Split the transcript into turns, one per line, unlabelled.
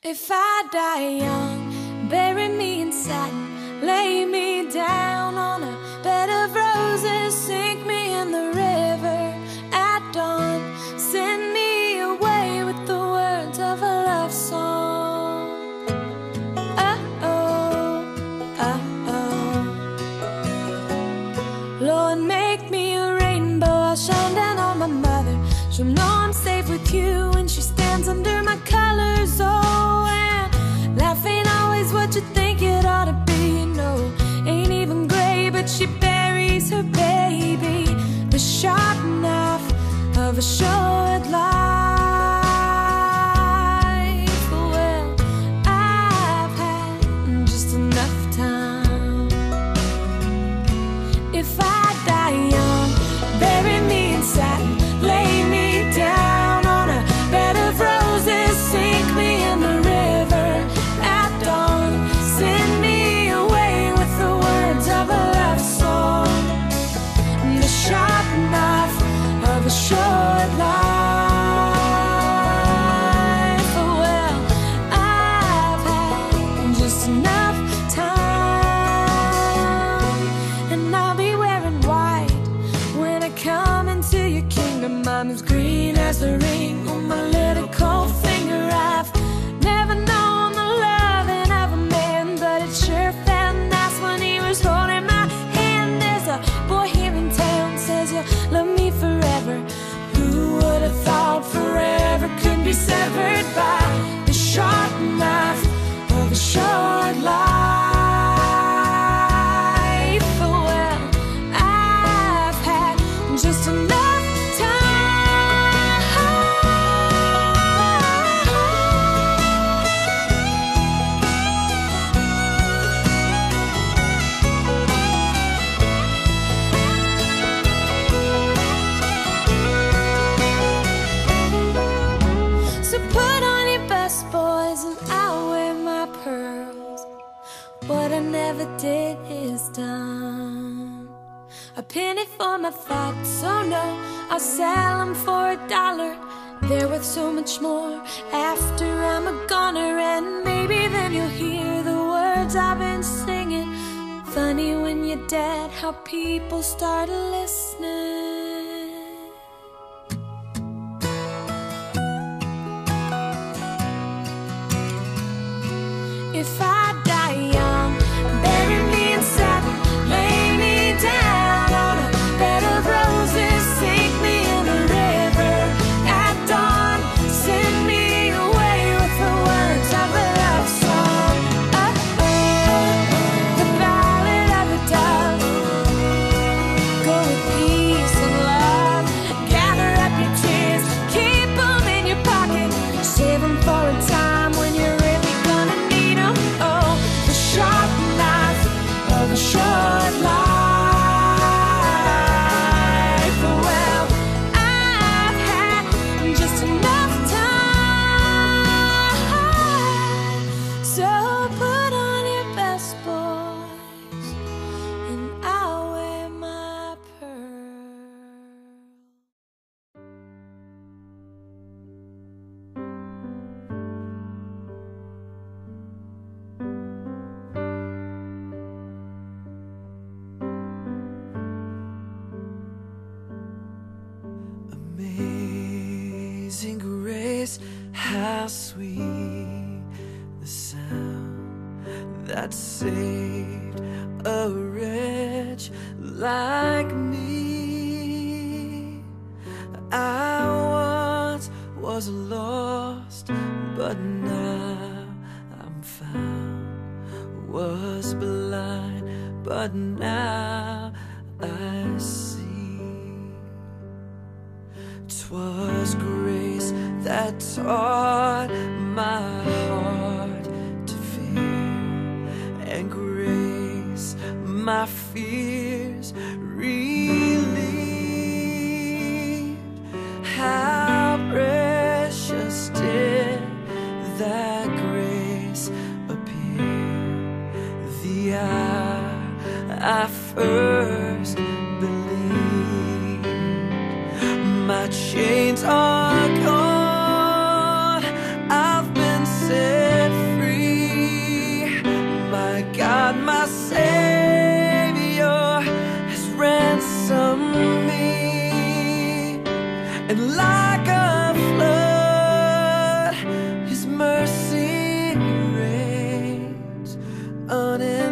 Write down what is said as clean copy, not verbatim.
If I die young, bury me in satin, lay me down on a bed of roses, sink me in the river at dawn, send me away with the words of a love song. Oh, oh, oh. Lord, make me a rainbow, I'll shine down on my mother. She'll know I'm safe with you when she stands under my colors. Oh, and life ain't always what you think it ought to be. You know, ain't even gray, but she buries her baby. The sharp knife of a short life. Well, I've had just enough time. If I die young, bury me in satin, lay me down on a bed of roses, sink me in the river at dawn, send me away with the words of a love song. The sharp knife of a short life. Well, I've had just enough time, and I'll be wearing white when I come into your kingdom. I'm as green as the ring on my little cold finger. I've never known the loving of a man, but it sure felt nice when he was holding my hand. There's a boy here in town says you'll love me forever. Who would have thought forever could be severed by the sharp knife of a short life? Well, I've had just enough what I never did is done. A penny for my thoughts, oh no, I'll sell them for $1. They're worth so much more after I'm a goner, and maybe then you'll hear the words I've been singing. Funny when you're dead how people start listening. If I die young, bury me in satin, lay me down on a bed of roses, sink me in the river at dawn, send me away with the words of a love song. Oh, oh, the ballad of the dove. Go with peace and love, gather up your tears, keep them in your pocket, save them for a time when you're really gonna need them. Oh, the sharp knife of a short life. Well, I've had just enough time. So put on your best, boys, and I'll wear my pearl.
Amazing grace, how sweet the sound that saved a wretch like me. I once was lost, but now I'm found. Was blind, but now I see. 'Twas grace that taught my heart to fear, and grace my fears relieved. How precious did that grace appear the hour I first believed. My chains are gone, I've been set and like a flood, His mercy reigns unending.